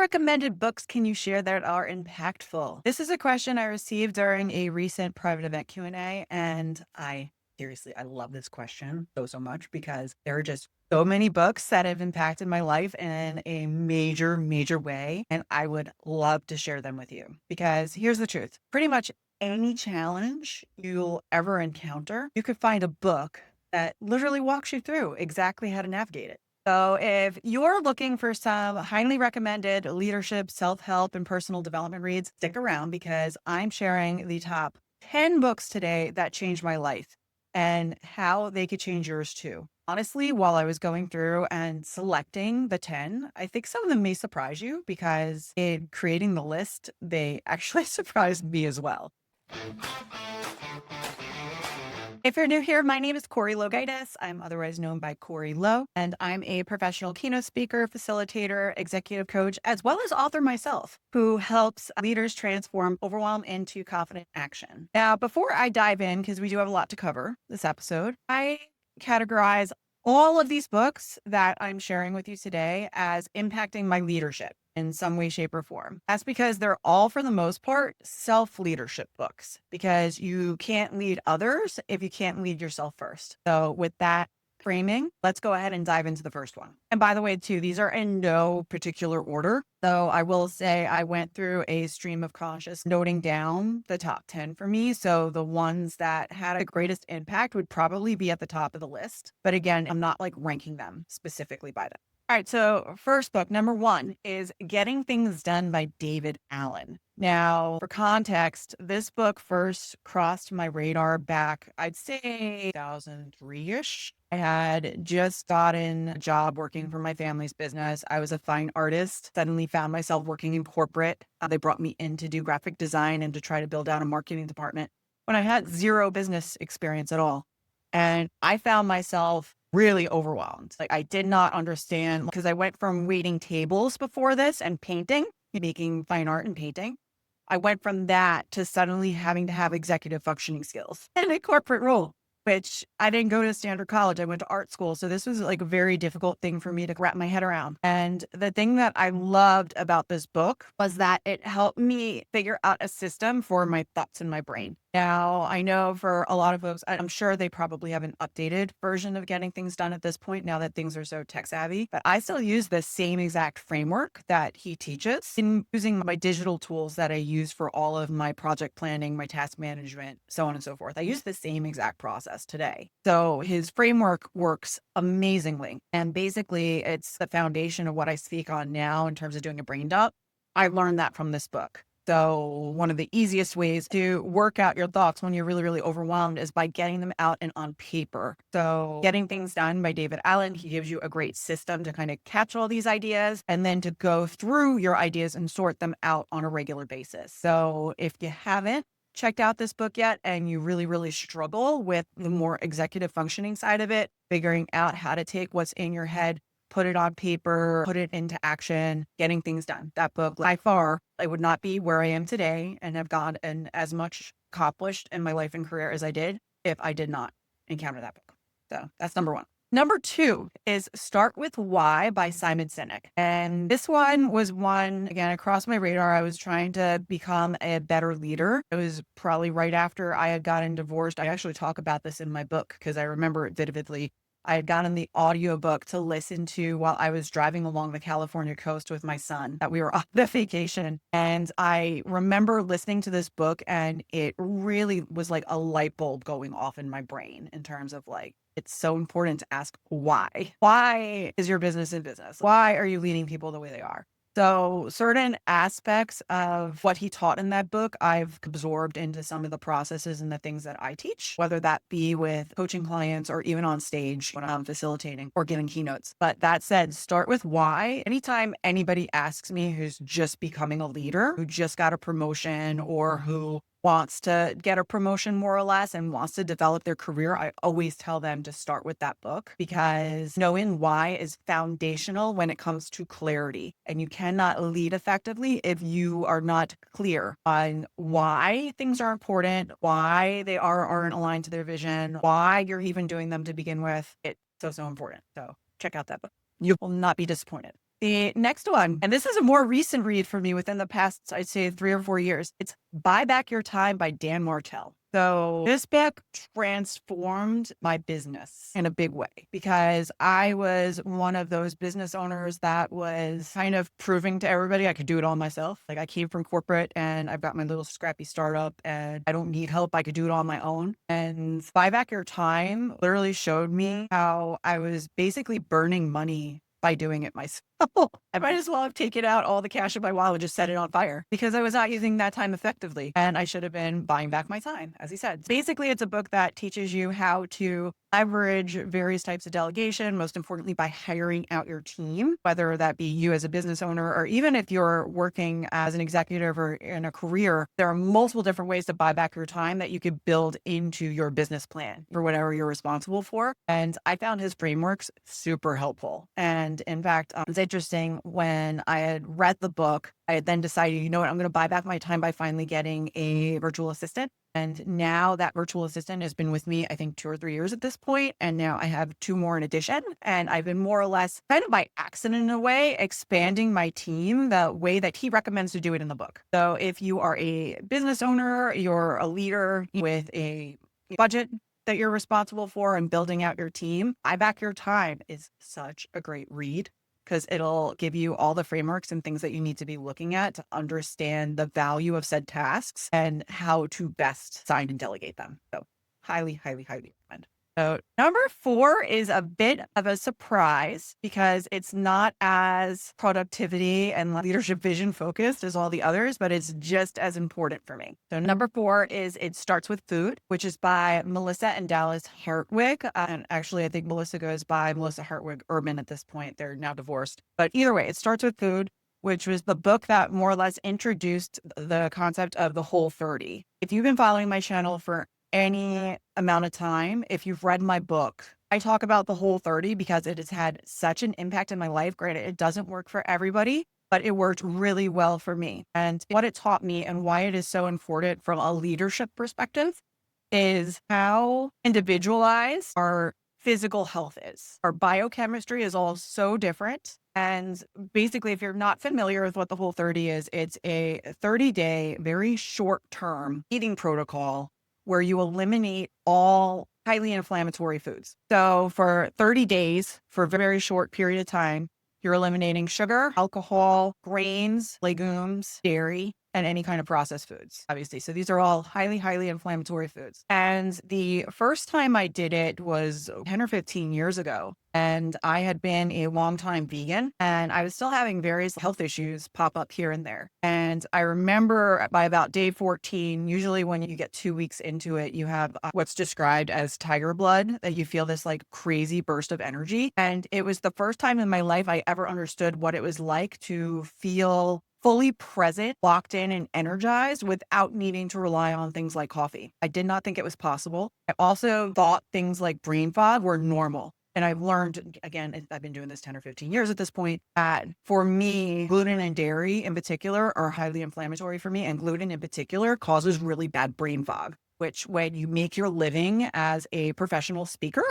recommended books can you share that are impactful? This is a question I received during a recent private event Q&A, and I love this question so much because there are just so many books that have impacted my life in a major way, and I would love to share them with you because here's the truth. Pretty much any challenge you'll ever encounter, you could find a book that literally walks you through exactly how to navigate it. So if you're looking for some highly recommended leadership, self-help, and personal development reads, stick around because I'm sharing the top 10 books today that changed my life and how they could change yours too. Honestly, while I was going through and selecting the 10, I think some of them may surprise you because in creating the list, they actually surprised me as well. If you're new here, my name is Corrie Logaitis. I'm otherwise known by Corrie Lo, and I'm a professional keynote speaker, facilitator, executive coach, as well as author myself, who helps leaders transform overwhelm into confident action. Now, before I dive in, because we do have a lot to cover this episode, I categorize all of these books that I'm sharing with you today as impacting my leadership in some way, shape, or form. That's because they're all, for the most part, self-leadership books because you can't lead others if you can't lead yourself first. So with that framing, let's go ahead and dive into the first one. And by the way, too, these are in no particular order. So I will say I went through a stream of conscious noting down the top 10 for me. So the ones that had the greatest impact would probably be at the top of the list. But again, I'm not like ranking them specifically by them. All right, so first book, number 1 is Getting Things Done by David Allen. Now, for context, this book first crossed my radar back, I'd say 2003-ish. I had just gotten a job working for my family's business. I was a fine artist, suddenly found myself working in corporate. They brought me in to do graphic design and to try to build out a marketing department when I had zero business experience at all. And I found myself really overwhelmed. Like I did not understand because I went from waiting tables before this and painting, making fine art and painting. I went from that to suddenly having to have executive functioning skills and a corporate role, which I didn't go to standard college. I went to art school. So this was like a very difficult thing for me to wrap my head around. And the thing that I loved about this book was that it helped me figure out a system for my thoughts in my brain. Now, I know for a lot of folks, I'm sure they probably have an updated version of getting things done at this point now that things are so tech savvy, but I still use the same exact framework that he teaches in using my digital tools that I use for all of my project planning, my task management, so on and so forth. I use the same exact process today. So his framework works amazingly. And basically, it's the foundation of what I speak on now in terms of doing a brain dump. I learned that from this book. So one of the easiest ways to work out your thoughts when you're really overwhelmed is by getting them out and on paper. So Getting Things Done by David Allen, he gives you a great system to kind of catch all these ideas and then to go through your ideas and sort them out on a regular basis. So if you haven't checked out this book yet and you really struggle with the more executive functioning side of it, figuring out how to take what's in your head, put it on paper, put it into action, Getting Things Done. That book, by far, I would not be where I am today and have gotten as much accomplished in my life and career as I did if I did not encounter that book. So that's number 1. Number 2 is Start With Why by Simon Sinek. And this one was one, again, across my radar. I was trying to become a better leader. It was probably right after I had gotten divorced. I actually talk about this in my book because I remember it vividly. I had gotten the audiobook to listen to while I was driving along the California coast with my son, that we were on the vacation. And I remember listening to this book and it really was like a light bulb going off in my brain in terms of like, it's so important to ask why. Why is your business in business? Why are you leading people the way they are? So certain aspects of what he taught in that book, I've absorbed into some of the processes and the things that I teach, whether that be with coaching clients or even on stage when I'm facilitating or giving keynotes. But that said, start with why. Anytime anybody asks me who's just becoming a leader, who just got a promotion or who wants to get a promotion more or less and wants to develop their career, I always tell them to start with that book because knowing why is foundational when it comes to clarity. And you cannot lead effectively if you are not clear on why things are important, why they aren't aligned to their vision, why you're even doing them to begin with. It's so important. So check out that book. You will not be disappointed. The next one, and this is a more recent read for me within the past, I'd say 3 or 4 years. It's Buy Back Your Time by Dan Martell. So this book transformed my business in a big way because I was one of those business owners that was kind of proving to everybody I could do it all myself. Like I came from corporate and I've got my little scrappy startup and I don't need help. I could do it on my own. And Buy Back Your Time literally showed me how I was basically burning money by doing it myself. I might as well have taken out all the cash in my wallet and just set it on fire because I was not using that time effectively. And I should have been buying back my time, as he said. Basically, it's a book that teaches you how to leverage various types of delegation, most importantly by hiring out your team, whether that be you as a business owner, or even if you're working as an executive or in a career, there are multiple different ways to buy back your time that you could build into your business plan for whatever you're responsible for. And I found his frameworks super helpful. And in fact, it's interesting when I had read the book, I had then decided, you know what, I'm going to buy back my time by finally getting a virtual assistant. And now that virtual assistant has been with me, I think 2 or 3 years at this point. And now I have 2 more in addition. And I've been more or less kind of by accident in a way, expanding my team the way that he recommends to do it in the book. So if you are a business owner, you're a leader with a budget that you're responsible for and building out your team, Buy Back Your Time is such a great read because it'll give you all the frameworks and things that you need to be looking at to understand the value of said tasks and how to best assign and delegate them. So highly, highly, highly recommend. So number 4 is a bit of a surprise because it's not as productivity and leadership vision focused as all the others, but it's just as important for me. So number 4 is It Starts with Food, which is by Melissa and Dallas Hartwig. And actually, I think Melissa goes by Melissa Hartwig Urban at this point. They're now divorced. But either way, It Starts with Food, which was the book that more or less introduced the concept of the Whole 30. If you've been following my channel for any amount of time, if you've read my book, I talk about the Whole 30 because it has had such an impact in my life. Granted, it doesn't work for everybody, but it worked really well for me. And what it taught me and why it is so important from a leadership perspective is how individualized our physical health is. Our biochemistry is all so different. And basically, if you're not familiar with what the Whole 30 is, it's a 30-day, very short-term eating protocol where you eliminate all highly inflammatory foods. So for 30 days, for a very short period of time, you're eliminating sugar, alcohol, grains, legumes, dairy, and any kind of processed foods, obviously. So these are all highly, highly inflammatory foods. And the first time I did it was 10 or 15 years ago. And I had been a longtime vegan and I was still having various health issues pop up here and there. And I remember by about day 14, usually when you get 2 weeks into it, you have what's described as tiger blood, that you feel this like crazy burst of energy. And it was the first time in my life I ever understood what it was like to feel fully present, locked in, and energized without needing to rely on things like coffee. I did not think it was possible. I also thought things like brain fog were normal. And I've learned, again, I've been doing this 10 or 15 years at this point, that for me, gluten and dairy in particular are highly inflammatory for me. And gluten in particular causes really bad brain fog, which when you make your living as a professional speaker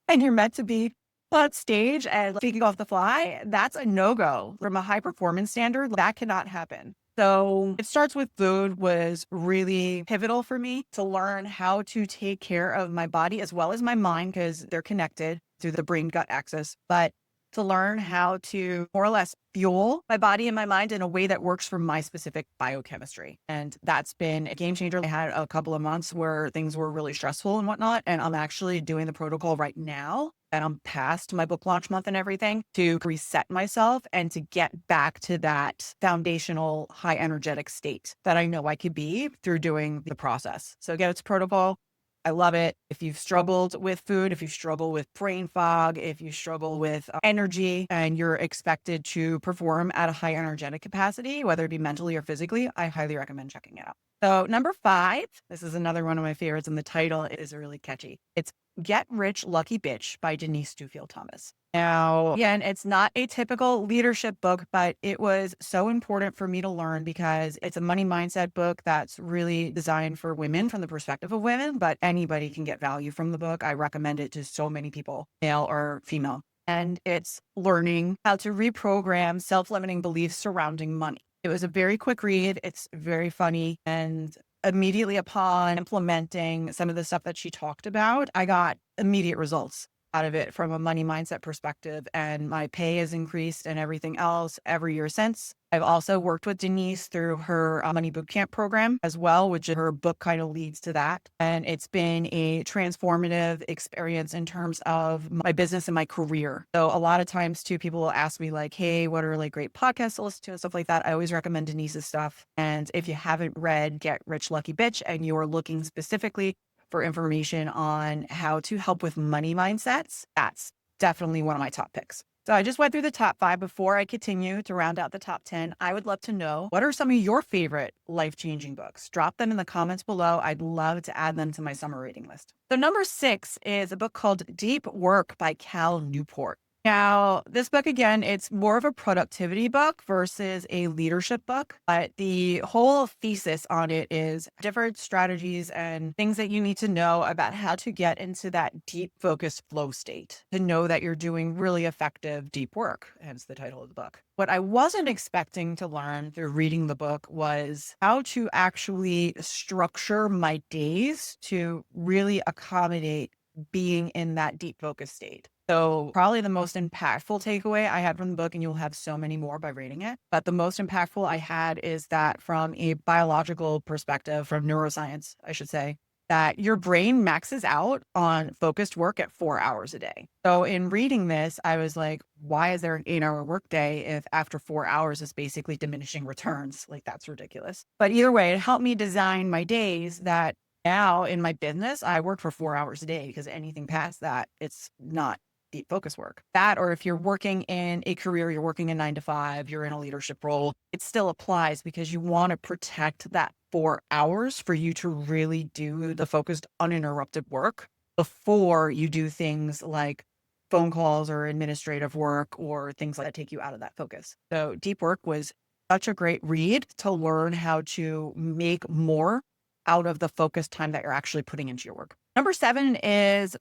and you're meant to be on stage and speaking off the fly, that's a no-go. From a high performance standard, that cannot happen. So It Starts with Food was really pivotal for me to learn how to take care of my body as well as my mind, because they're connected through the brain gut axis, but to learn how to more or less fuel my body and my mind in a way that works for my specific biochemistry. And that's been a game changer. I had a couple of months where things were really stressful and whatnot. And I'm actually doing the protocol right now. And I'm past my book launch month and everything to reset myself and to get back to that foundational high energetic state that I know I could be through doing the process. So again, it's a protocol. I love it. If you've struggled with food, if you struggle with brain fog, if you struggle with energy and you're expected to perform at a high energetic capacity, whether it be mentally or physically, I highly recommend checking it out. So number 5, this is another one of my favorites, and the title is really catchy. It's Get Rich Lucky Bitch by Denise Duffield-Thomas. Now, again, it's not a typical leadership book, but it was so important for me to learn because it's a money mindset book that's really designed for women from the perspective of women, but anybody can get value from the book. I recommend it to so many people, male or female. and it's learning how to reprogram self-limiting beliefs surrounding money. It was a very quick read. It's very funny. And immediately upon implementing some of the stuff that she talked about, I got immediate results out of it from a money mindset perspective. And my pay has increased and everything else every year since. I've also worked with Denise through her Money Bootcamp program as well, which her book kind of leads to that. And it's been a transformative experience in terms of my business and my career. So a lot of times too, people will ask me like, hey, what are like great podcasts to listen to and stuff like that. I always recommend Denise's stuff. And if you haven't read Get Rich Lucky Bitch and you are looking specifically for information on how to help with money mindsets, that's definitely one of my top picks. So I just went through the top 5. Before I continue to round out the top 10, I would love to know, what are some of your favorite life-changing books? Drop them in the comments below. I'd love to add them to my summer reading list. So number 6 is a book called Deep Work by Cal Newport. Now, this book, again, it's more of a productivity book versus a leadership book, but the whole thesis on it is different strategies and things that you need to know about how to get into that deep focused flow state to know that you're doing really effective deep work, hence the title of the book. What I wasn't expecting to learn through reading the book was how to actually structure my days to really accommodate being in that deep focus state. So probably the most impactful takeaway I had from the book, and you'll have so many more by reading it, but the most impactful I had is that from a biological perspective, from neuroscience, I should say, that your brain maxes out on focused work at 4 hours a day. So in reading this, I was like, why is there an 8-hour workday if after 4 hours is basically diminishing returns? Like, that's ridiculous. But either way, it helped me design my days that now in my business, I work for 4 hours a day, because anything past that, it's not deep focus work. That, or if you're working in a career, you're working a 9 to 5, you're in a leadership role, it still applies, because you want to protect that 4 hours for you to really do the focused, uninterrupted work before you do things like phone calls or administrative work or things like that take you out of that focus. So Deep Work was such a great read to learn how to make more out of the focused time that you're actually putting into your work. Number 7 is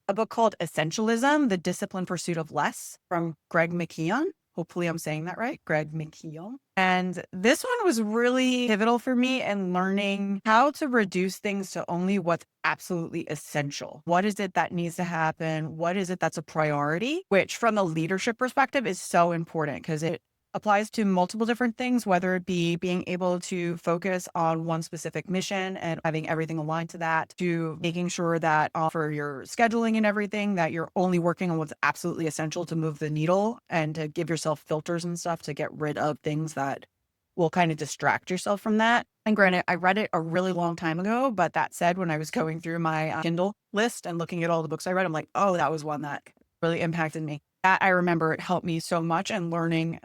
a book called Essentialism, The Disciplined Pursuit of Less, from Greg McKeown. Hopefully I'm saying that right, Greg McKeown. And this one was really pivotal for me in learning how to reduce things to only what's absolutely essential. What is it that needs to happen? What is it that's a priority? Which from a leadership perspective is so important, because it applies to multiple different things, whether it be being able to focus on one specific mission and having everything aligned to that, to making sure that for your scheduling and everything, that you're only working on what's absolutely essential to move the needle, and to give yourself filters and stuff to get rid of things that will kind of distract yourself from that. And granted, I read it a really long time ago, but that said, when I was going through my Kindle list and looking at all the books I read, I'm like, oh, that was one that really impacted me. That I remember, it helped me so much, and learning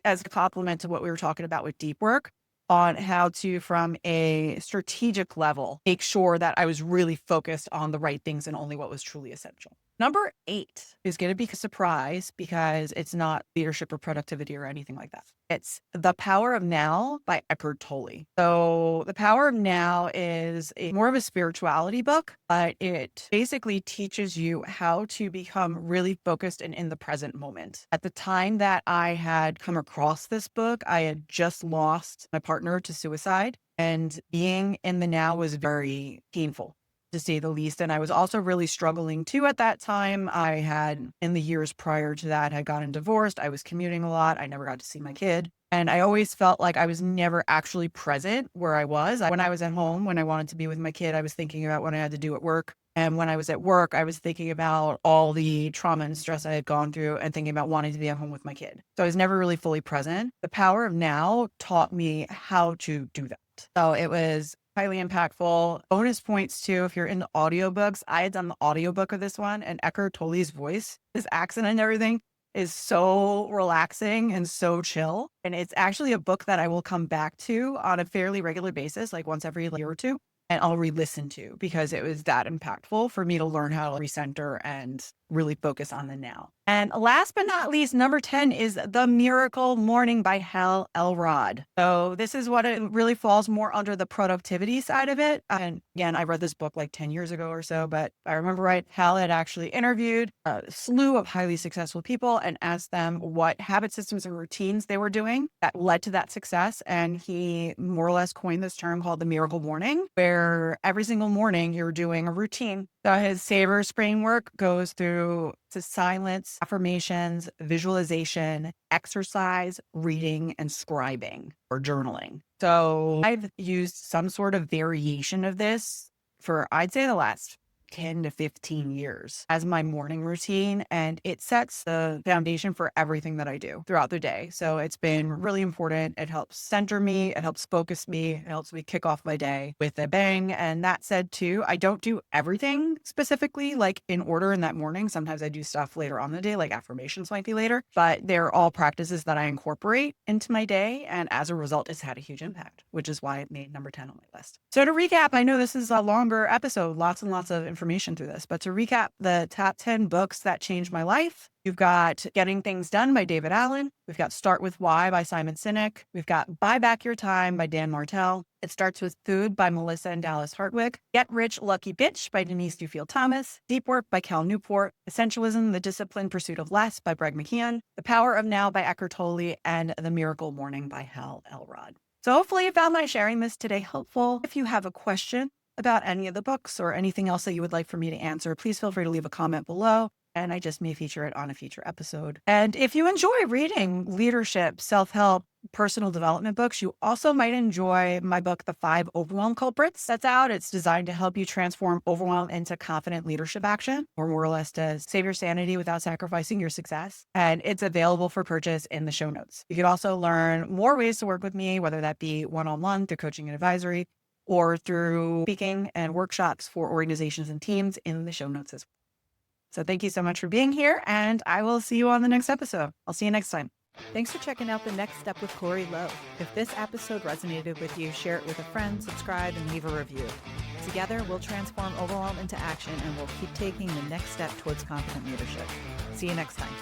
as a complement to what we were talking about with deep work, on how to, from a strategic level, make sure that I was really focused on the right things and only what was truly essential. Number 8 is going to be a surprise, because it's not leadership or productivity or anything like that. It's The Power of Now by Eckhart Tolle. So The Power of Now is more of a spirituality book, but it basically teaches you how to become really focused and in the present moment. At the time that I had come across this book, I had just lost my partner to suicide, and being in the now was very painful, to say the least. And I was also really struggling too at that time. I had, in the years prior to that, had gotten divorced. I was commuting a lot. I never got to see my kid. And I always felt like I was never actually present where I was. When I was at home, when I wanted to be with my kid, I was thinking about what I had to do at work. And when I was at work, I was thinking about all the trauma and stress I had gone through and thinking about wanting to be at home with my kid. So I was never really fully present. The Power of Now taught me how to do that. So it was highly impactful. Bonus points too, if you're into audiobooks. I had done the audiobook of this one, and Eckhart Tolle's voice, his accent and everything, is so relaxing and so chill. And it's actually a book that I will come back to on a fairly regular basis, like once every year or two, and I'll re-listen to, because it was that impactful for me to learn how to recenter and really focus on the now. And last but not least, number 10 is The Miracle Morning by Hal Elrod. So this is what it really falls more under the productivity side of it. And again, I read this book like 10 years ago or so, but I remember right, Hal had actually interviewed a slew of highly successful people and asked them what habit systems and routines they were doing that led to that success. And he more or less coined this term called the miracle morning, where every single morning you're doing a routine. So his Savers framework goes through to silence, affirmations, visualization, exercise, reading, and scribing or journaling. So I've used some sort of variation of this for, I'd say, the last 10 to 15 years as my morning routine. And it sets the foundation for everything that I do throughout the day. So it's been really important. It helps center me. It helps focus me. It helps me kick off my day with a bang. And that said too, I don't do everything specifically like in order in that morning. Sometimes I do stuff later on in the day, like affirmations might be later, but they're all practices that I incorporate into my day. And as a result, it's had a huge impact, which is why it made number 10 on my list. So to recap, I know this is a longer episode, lots and lots of information through this, but to recap the top 10 books that changed my life, you've got Getting Things Done by David Allen. We've got Start With Why by Simon Sinek. We've got Buy Back Your Time by Dan Martell. It Starts With Food by Melissa Dallas Hartwig. Get Rich, Lucky Bitch by Denise Duffield-Thomas. Deep Work by Cal Newport. Essentialism, The Disciplined Pursuit of Less by Greg McKeown. The Power of Now by Eckhart Tolle. And The Miracle Morning by Hal Elrod. So hopefully you found my sharing this today helpful. If you have a question about any of the books or anything else that you would like for me to answer, please feel free to leave a comment below, and I just may feature it on a future episode. And if you enjoy reading leadership, self-help, personal development books, you also might enjoy my book, The Five Overwhelm Culprits. That's out. It's designed to help you transform overwhelm into confident leadership action, or more or less to save your sanity without sacrificing your success. And it's available for purchase in the show notes. You could also learn more ways to work with me, whether that be one-on-one through coaching and advisory, or through speaking and workshops for organizations and teams in the show notes as well. So thank you so much for being here, and I will see you on the next episode. I'll see you next time. Thanks for checking out The Next Step with Corrie Lowe. If this episode resonated with you, share it with a friend, subscribe, and leave a review. Together, we'll transform overwhelm into action, and we'll keep taking the next step towards confident leadership. See you next time.